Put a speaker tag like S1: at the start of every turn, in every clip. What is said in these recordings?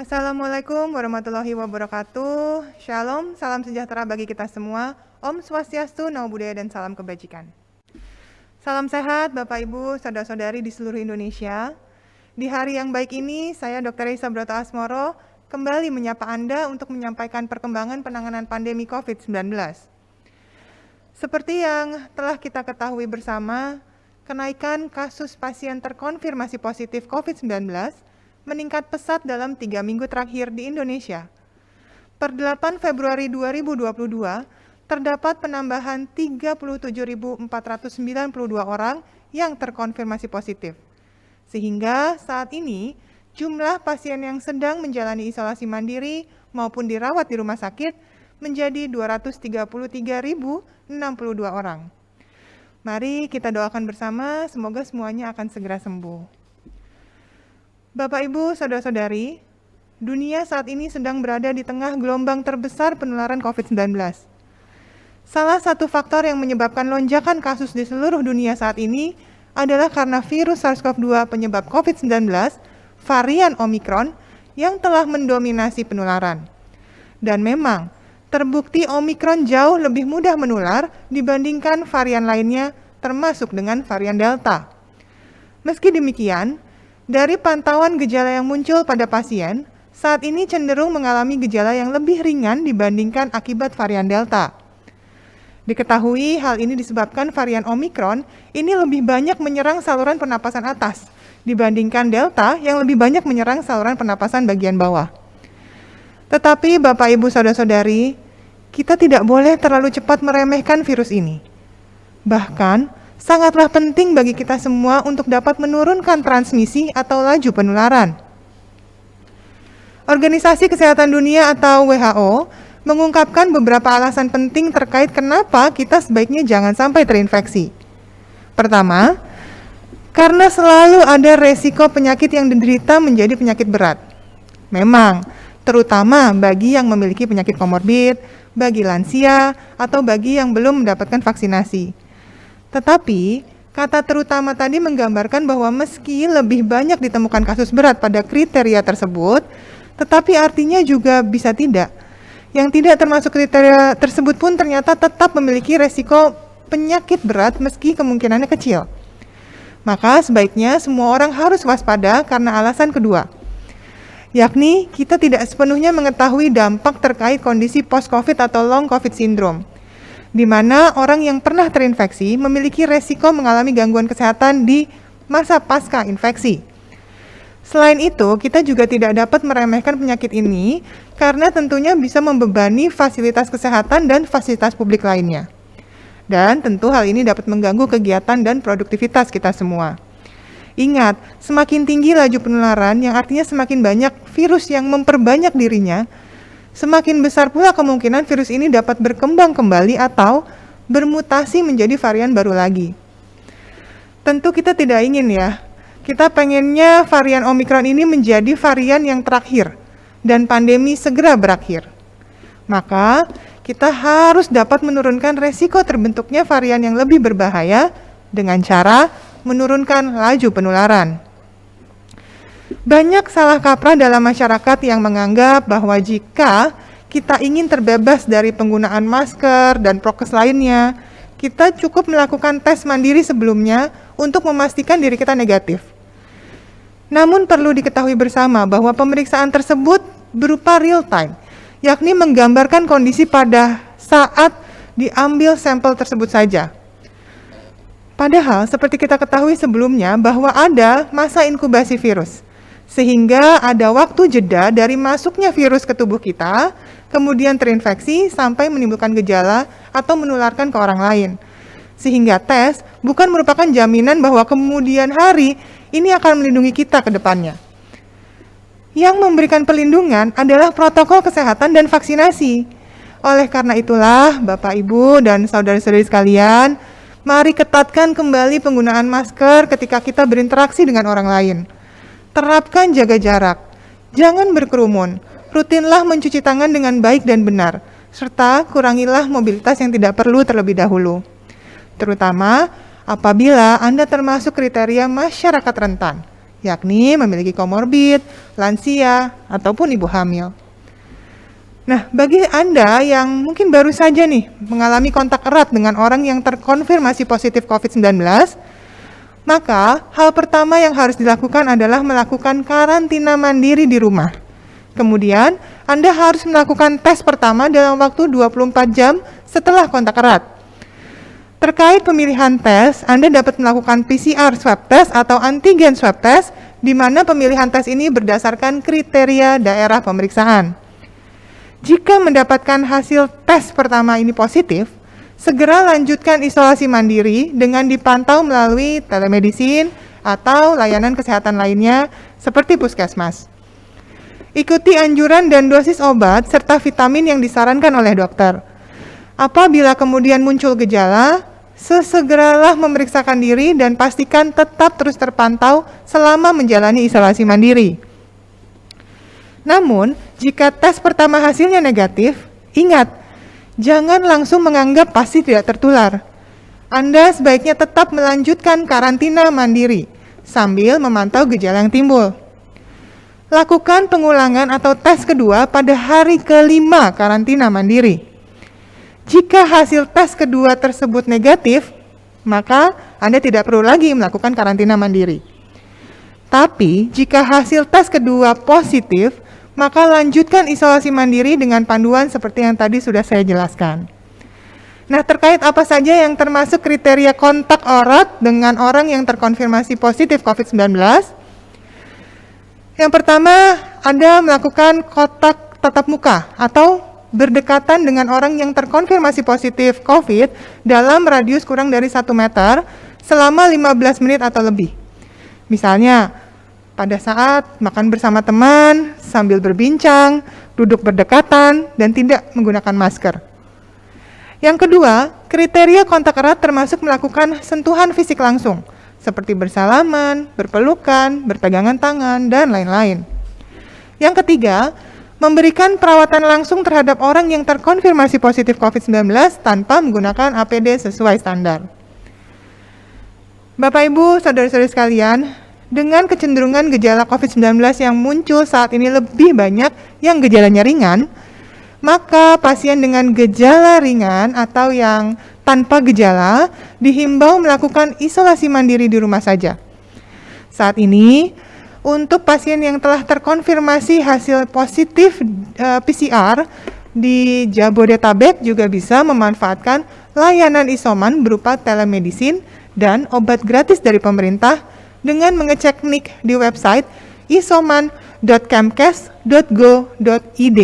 S1: Assalamualaikum warahmatullahi wabarakatuh. Shalom, salam sejahtera bagi kita semua. Om Swastiastu, Namo Buddhaya, dan salam kebajikan. Salam sehat Bapak Ibu, saudara-saudari di seluruh Indonesia. Di hari yang baik ini, saya Dr. Isa Broto Asmoro kembali menyapa Anda untuk menyampaikan perkembangan penanganan pandemi COVID-19. Seperti yang telah kita ketahui bersama, kenaikan kasus pasien terkonfirmasi positif COVID-19 meningkat pesat dalam 3 minggu terakhir di Indonesia. Per 8 Februari 2022, terdapat penambahan 37.492 orang yang terkonfirmasi positif. Sehingga saat ini, jumlah pasien yang sedang menjalani isolasi mandiri maupun dirawat di rumah sakit menjadi 233.062 orang. Mari kita doakan bersama, semoga semuanya akan segera sembuh. Bapak, Ibu, Saudara-saudari, dunia saat ini sedang berada di tengah gelombang terbesar penularan COVID-19. Salah satu faktor yang menyebabkan lonjakan kasus di seluruh dunia saat ini adalah karena virus SARS-CoV-2 penyebab COVID-19, varian Omicron, yang telah mendominasi penularan. Dan memang, terbukti Omicron jauh lebih mudah menular dibandingkan varian lainnya, termasuk dengan varian Delta. Meski demikian, dari pantauan gejala yang muncul pada pasien, saat ini cenderung mengalami gejala yang lebih ringan dibandingkan akibat varian Delta. Diketahui hal ini disebabkan varian Omicron ini lebih banyak menyerang saluran pernapasan atas dibandingkan Delta yang lebih banyak menyerang saluran pernapasan bagian bawah. Tetapi Bapak, Ibu, Saudara-saudari, kita tidak boleh terlalu cepat meremehkan virus ini. Bahkan, sangatlah penting bagi kita semua untuk dapat menurunkan transmisi atau laju penularan. Organisasi Kesehatan Dunia atau WHO mengungkapkan beberapa alasan penting terkait kenapa kita sebaiknya jangan sampai terinfeksi. Pertama, karena selalu ada resiko penyakit yang diderita menjadi penyakit berat. Memang, terutama bagi yang memiliki penyakit komorbid, bagi lansia, atau bagi yang belum mendapatkan vaksinasi. Tetapi, kata terutama tadi menggambarkan bahwa meski lebih banyak ditemukan kasus berat pada kriteria tersebut, tetapi artinya juga bisa tidak. Yang tidak termasuk kriteria tersebut pun ternyata tetap memiliki resiko penyakit berat meski kemungkinannya kecil. Maka sebaiknya semua orang harus waspada karena alasan kedua, yakni kita tidak sepenuhnya mengetahui dampak terkait kondisi post-COVID atau long COVID syndrome, di mana orang yang pernah terinfeksi memiliki resiko mengalami gangguan kesehatan di masa pasca infeksi. Selain itu, kita juga tidak dapat meremehkan penyakit ini karena tentunya bisa membebani fasilitas kesehatan dan fasilitas publik lainnya. Dan tentu hal ini dapat mengganggu kegiatan dan produktivitas kita semua. Ingat, semakin tinggi laju penularan yang artinya semakin banyak virus yang memperbanyak dirinya, semakin besar pula kemungkinan virus ini dapat berkembang kembali atau bermutasi menjadi varian baru lagi. Tentu kita tidak ingin ya, kita pengennya varian Omicron ini menjadi varian yang terakhir dan pandemi segera berakhir. Maka kita harus dapat menurunkan resiko terbentuknya varian yang lebih berbahaya dengan cara menurunkan laju penularan. Banyak salah kaprah dalam masyarakat yang menganggap bahwa jika kita ingin terbebas dari penggunaan masker dan prokes lainnya, kita cukup melakukan tes mandiri sebelumnya untuk memastikan diri kita negatif. Namun perlu diketahui bersama bahwa pemeriksaan tersebut berupa real time, yakni menggambarkan kondisi pada saat diambil sampel tersebut saja. Padahal seperti kita ketahui sebelumnya bahwa ada masa inkubasi virus, sehingga ada waktu jeda dari masuknya virus ke tubuh kita, kemudian terinfeksi sampai menimbulkan gejala atau menularkan ke orang lain. Sehingga tes bukan merupakan jaminan bahwa kemudian hari ini akan melindungi kita ke depannya. Yang memberikan perlindungan adalah protokol kesehatan dan vaksinasi. Oleh karena itulah, Bapak, Ibu, dan saudara-saudari sekalian, mari ketatkan kembali penggunaan masker ketika kita berinteraksi dengan orang lain. Terapkan jaga jarak, jangan berkerumun, rutinlah mencuci tangan dengan baik dan benar, serta kurangilah mobilitas yang tidak perlu terlebih dahulu. Terutama apabila Anda termasuk kriteria masyarakat rentan, yakni memiliki komorbid, lansia, ataupun ibu hamil. Nah, bagi Anda yang mungkin baru saja nih mengalami kontak erat dengan orang yang terkonfirmasi positif COVID-19, maka hal pertama yang harus dilakukan adalah melakukan karantina mandiri di rumah. Kemudian, Anda harus melakukan tes pertama dalam waktu 24 jam setelah kontak erat. Terkait pemilihan tes, Anda dapat melakukan PCR swab test atau antigen swab test, di mana pemilihan tes ini berdasarkan kriteria daerah pemeriksaan. Jika mendapatkan hasil tes pertama ini positif, segera lanjutkan isolasi mandiri dengan dipantau melalui telemedicine atau layanan kesehatan lainnya seperti puskesmas. Ikuti anjuran dan dosis obat serta vitamin yang disarankan oleh dokter. Apabila kemudian muncul gejala, sesegeralah memeriksakan diri dan pastikan tetap terus terpantau selama menjalani isolasi mandiri. Namun, jika tes pertama hasilnya negatif, ingat, jangan langsung menganggap pasti tidak tertular. Anda sebaiknya tetap melanjutkan karantina mandiri sambil memantau gejala yang timbul. Lakukan pengulangan atau tes kedua pada hari ke-5 karantina mandiri. Jika hasil tes kedua tersebut negatif, maka Anda tidak perlu lagi melakukan karantina mandiri. Tapi, jika hasil tes kedua positif, maka lanjutkan isolasi mandiri dengan panduan seperti yang tadi sudah saya jelaskan. Nah, terkait apa saja yang termasuk kriteria kontak erat dengan orang yang terkonfirmasi positif COVID-19, yang pertama, Anda melakukan kontak tatap muka atau berdekatan dengan orang yang terkonfirmasi positif COVID dalam radius kurang dari 1 meter selama 15 menit atau lebih. Misalnya, pada saat makan bersama teman, sambil berbincang, duduk berdekatan, dan tidak menggunakan masker. Yang kedua, kriteria kontak erat termasuk melakukan sentuhan fisik langsung, seperti bersalaman, berpelukan, berpegangan tangan, dan lain-lain. Yang ketiga, memberikan perawatan langsung terhadap orang yang terkonfirmasi positif COVID-19 tanpa menggunakan APD sesuai standar. Bapak, Ibu, saudara-saudari sekalian, dengan kecenderungan gejala COVID-19 yang muncul saat ini lebih banyak yang gejalanya ringan, maka pasien dengan gejala ringan atau yang tanpa gejala dihimbau melakukan isolasi mandiri di rumah saja. Saat ini, untuk pasien yang telah terkonfirmasi hasil positif PCR di Jabodetabek juga bisa memanfaatkan layanan isoman berupa telemedicine dan obat gratis dari pemerintah dengan mengecek NIK di website isoman.kemkes.go.id.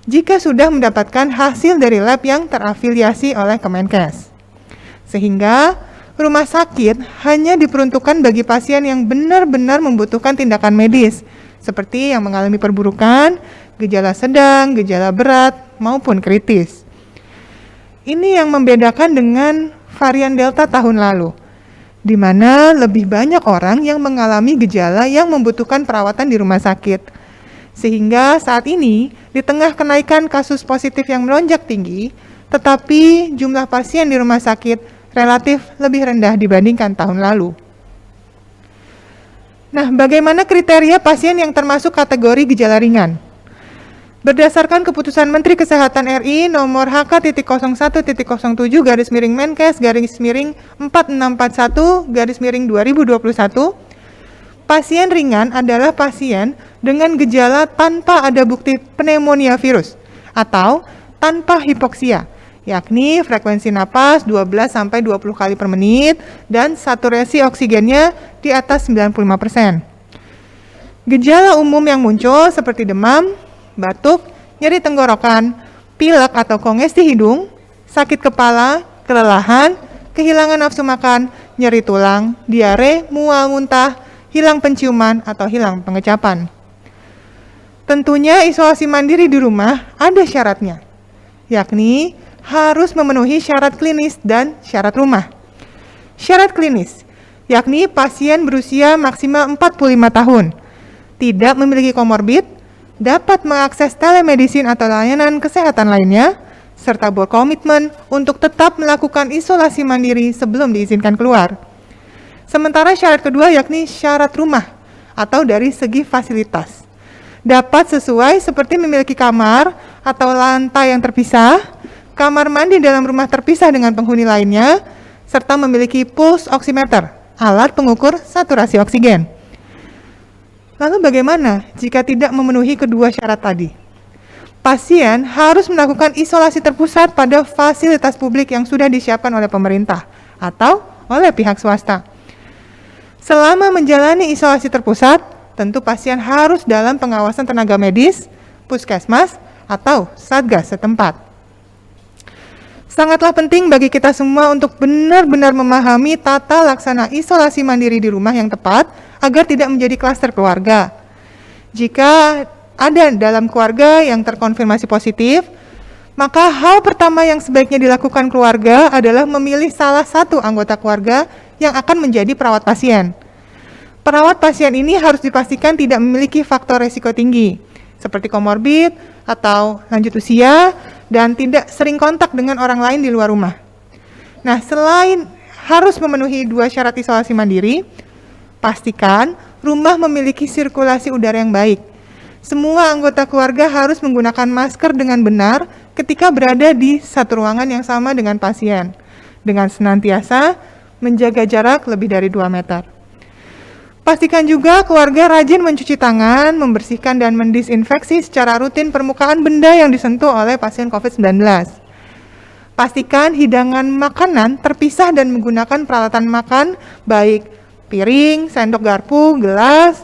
S1: Jika sudah mendapatkan hasil dari lab yang terafiliasi oleh Kemenkes. Sehingga rumah sakit hanya diperuntukkan bagi pasien yang benar-benar membutuhkan tindakan medis, seperti yang mengalami perburukan, gejala sedang, gejala berat, maupun kritis. Ini yang membedakan dengan varian Delta tahun lalu, di mana lebih banyak orang yang mengalami gejala yang membutuhkan perawatan di rumah sakit. Sehingga saat ini, di tengah kenaikan kasus positif yang melonjak tinggi, tetapi jumlah pasien di rumah sakit relatif lebih rendah dibandingkan tahun lalu. Nah, bagaimana kriteria pasien yang termasuk kategori gejala ringan? Berdasarkan keputusan Menteri Kesehatan RI nomor HK.07-Menkes/4641/4641/2021, pasien ringan adalah pasien dengan gejala tanpa ada bukti pneumonia virus atau tanpa hipoksia, yakni frekuensi napas 12-20 kali per menit dan saturasi oksigennya di atas 95%. Gejala umum yang muncul seperti demam, batuk, nyeri tenggorokan, pilek atau kongesti hidung, sakit kepala, kelelahan, kehilangan nafsu makan, nyeri tulang, diare, mual muntah, hilang penciuman atau hilang pengecapan. Tentunya isolasi mandiri di rumah ada syaratnya, yakni harus memenuhi syarat klinis dan syarat rumah. Syarat klinis, yakni pasien berusia maksimal 45 tahun, tidak memiliki komorbid, dapat mengakses telemedicine atau layanan kesehatan lainnya, serta berkomitmen untuk tetap melakukan isolasi mandiri sebelum diizinkan keluar. Sementara syarat kedua yakni syarat rumah atau dari segi fasilitas. Dapat sesuai seperti memiliki kamar atau lantai yang terpisah, kamar mandi dalam rumah terpisah dengan penghuni lainnya, serta memiliki pulse oximeter, alat pengukur saturasi oksigen. Lalu bagaimana jika tidak memenuhi kedua syarat tadi? Pasien harus melakukan isolasi terpusat pada fasilitas publik yang sudah disiapkan oleh pemerintah atau oleh pihak swasta. Selama menjalani isolasi terpusat, tentu pasien harus dalam pengawasan tenaga medis, puskesmas, atau satgas setempat. Sangatlah penting bagi kita semua untuk benar-benar memahami tata laksana isolasi mandiri di rumah yang tepat agar tidak menjadi klaster keluarga. Jika ada dalam keluarga yang terkonfirmasi positif, maka hal pertama yang sebaiknya dilakukan keluarga adalah memilih salah satu anggota keluarga yang akan menjadi perawat pasien. Perawat pasien ini harus dipastikan tidak memiliki faktor risiko tinggi, seperti komorbid atau lanjut usia, dan tidak sering kontak dengan orang lain di luar rumah. Nah, selain harus memenuhi dua syarat isolasi mandiri, pastikan rumah memiliki sirkulasi udara yang baik. Semua anggota keluarga harus menggunakan masker dengan benar ketika berada di satu ruangan yang sama dengan pasien, dengan senantiasa menjaga jarak lebih dari 2 meter. Pastikan juga keluarga rajin mencuci tangan, membersihkan dan mendisinfeksi secara rutin permukaan benda yang disentuh oleh pasien COVID-19. Pastikan hidangan makanan terpisah dan menggunakan peralatan makan, baik piring, sendok garpu, gelas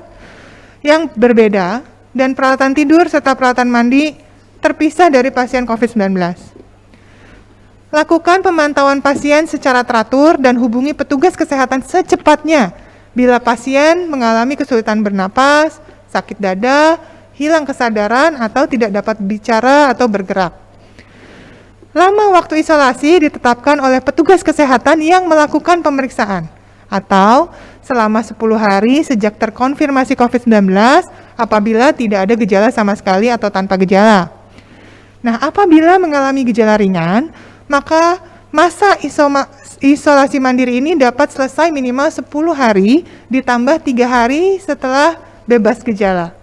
S1: yang berbeda, dan peralatan tidur serta peralatan mandi terpisah dari pasien COVID-19. Lakukan pemantauan pasien secara teratur dan hubungi petugas kesehatan secepatnya bila pasien mengalami kesulitan bernapas, sakit dada, hilang kesadaran, atau tidak dapat bicara atau bergerak. Lama waktu isolasi ditetapkan oleh petugas kesehatan yang melakukan pemeriksaan, atau selama 10 hari sejak terkonfirmasi COVID-19 apabila tidak ada gejala sama sekali atau tanpa gejala. Nah, apabila mengalami gejala ringan, maka masa isolasi mandiri ini dapat selesai minimal 10 hari ditambah 3 hari setelah bebas gejala.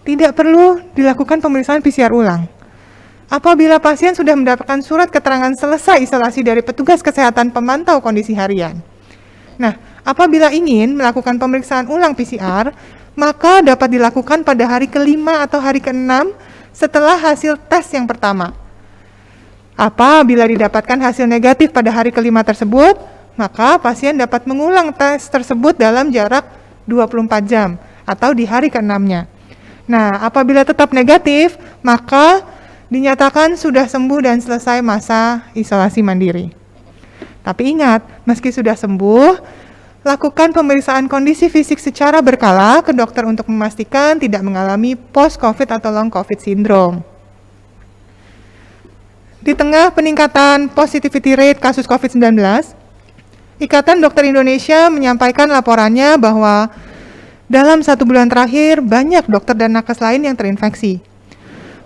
S1: Tidak perlu dilakukan pemeriksaan PCR ulang. Apabila pasien sudah mendapatkan surat keterangan selesai isolasi dari petugas kesehatan pemantau kondisi harian. Nah, apabila ingin melakukan pemeriksaan ulang PCR, maka dapat dilakukan pada hari ke-5 atau hari ke-6 setelah hasil tes yang pertama. Apabila didapatkan hasil negatif pada hari ke-5 tersebut, maka pasien dapat mengulang tes tersebut dalam jarak 24 jam atau di hari ke-6-nya. Nah, apabila tetap negatif, maka dinyatakan sudah sembuh dan selesai masa isolasi mandiri. Tapi ingat, meski sudah sembuh, lakukan pemeriksaan kondisi fisik secara berkala ke dokter untuk memastikan tidak mengalami post-COVID atau long COVID syndrome. Di tengah peningkatan positivity rate kasus COVID-19, Ikatan Dokter Indonesia menyampaikan laporannya bahwa dalam 1 bulan terakhir banyak dokter dan nakes lain yang terinfeksi.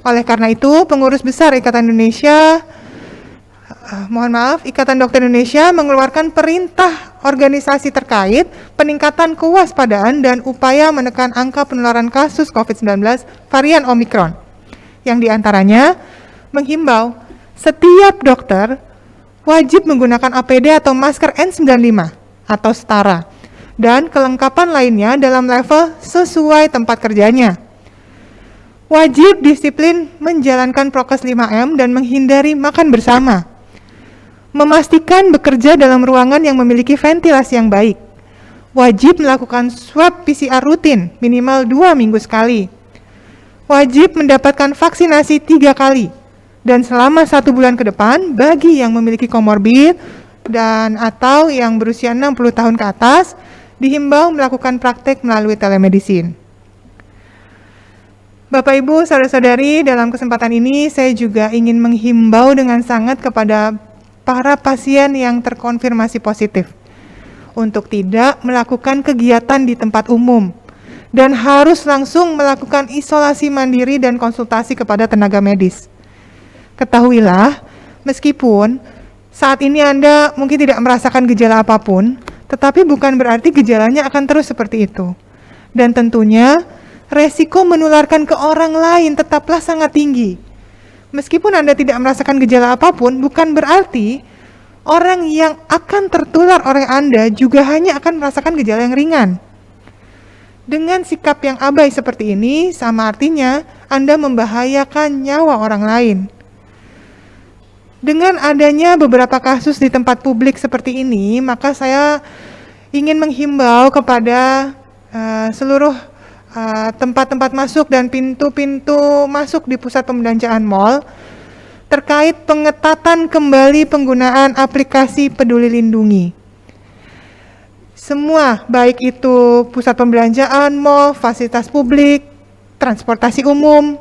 S1: Oleh karena itu, pengurus besar Ikatan Dokter Indonesia mengeluarkan perintah organisasi terkait peningkatan kewaspadaan dan upaya menekan angka penularan kasus COVID-19 varian Omicron, yang diantaranya menghimbau setiap dokter wajib menggunakan APD atau masker N95 atau setara, dan kelengkapan lainnya dalam level sesuai tempat kerjanya. Wajib disiplin menjalankan prokes 5M dan menghindari makan bersama. Memastikan bekerja dalam ruangan yang memiliki ventilasi yang baik. Wajib melakukan swab PCR rutin minimal 2 minggu sekali. Wajib mendapatkan vaksinasi 3 kali. Dan selama 1 bulan ke depan, bagi yang memiliki komorbid dan atau yang berusia 60 tahun ke atas, dihimbau melakukan praktek melalui telemedicine. Bapak Ibu, saudara-saudari, dalam kesempatan ini saya juga ingin menghimbau dengan sangat kepada para pasien yang terkonfirmasi positif untuk tidak melakukan kegiatan di tempat umum dan harus langsung melakukan isolasi mandiri dan konsultasi kepada tenaga medis. Ketahuilah, meskipun saat ini Anda mungkin tidak merasakan gejala apapun, Tetapi bukan berarti gejalanya akan terus seperti itu. Dan tentunya resiko menularkan ke orang lain tetaplah sangat tinggi. Meskipun Anda tidak merasakan gejala apapun, bukan berarti orang yang akan tertular oleh Anda juga hanya akan merasakan gejala yang ringan. Dengan sikap yang abai seperti ini, sama artinya Anda membahayakan nyawa orang lain. Dengan adanya beberapa kasus di tempat publik seperti ini, maka saya ingin menghimbau kepada seluruh tempat-tempat masuk dan pintu-pintu masuk di pusat pembelanjaan mal terkait pengetatan kembali penggunaan aplikasi Peduli Lindungi. Semua, baik itu pusat pembelanjaan, mal, fasilitas publik, transportasi umum.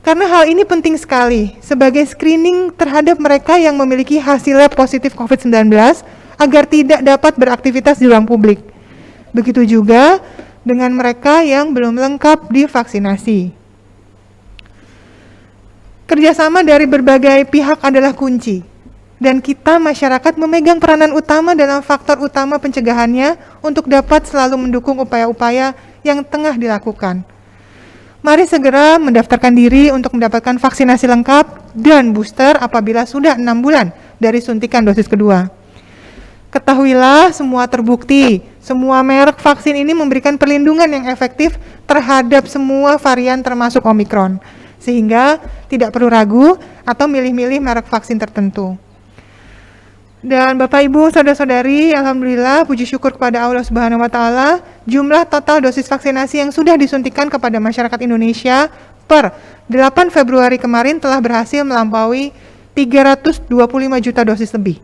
S1: Karena hal ini penting sekali sebagai screening terhadap mereka yang memiliki hasil lab positif COVID-19 agar tidak dapat beraktivitas di ruang publik. Begitu juga dengan mereka yang belum lengkap divaksinasi. Kerjasama dari berbagai pihak adalah kunci, dan kita masyarakat memegang peranan utama dalam faktor utama pencegahannya untuk dapat selalu mendukung upaya-upaya yang tengah dilakukan. Mari segera mendaftarkan diri untuk mendapatkan vaksinasi lengkap dan booster apabila sudah 6 bulan dari suntikan dosis kedua. Ketahuilah semua terbukti, semua merek vaksin ini memberikan perlindungan yang efektif terhadap semua varian termasuk Omikron, sehingga tidak perlu ragu atau milih-milih merek vaksin tertentu. Dan Bapak Ibu, saudara-saudari, alhamdulillah puji syukur kepada Allah Subhanahu wa taala, jumlah total dosis vaksinasi yang sudah disuntikan kepada masyarakat Indonesia per 8 Februari kemarin telah berhasil melampaui 325 juta dosis lebih.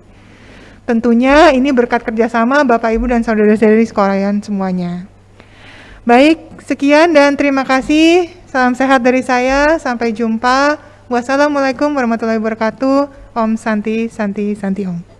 S1: Tentunya ini berkat kerjasama Bapak Ibu dan saudara-saudari sekalian semuanya. Baik, sekian dan terima kasih. Salam sehat dari saya. Sampai jumpa. Wassalamualaikum warahmatullahi wabarakatuh. Om Santi Santi Santi Om.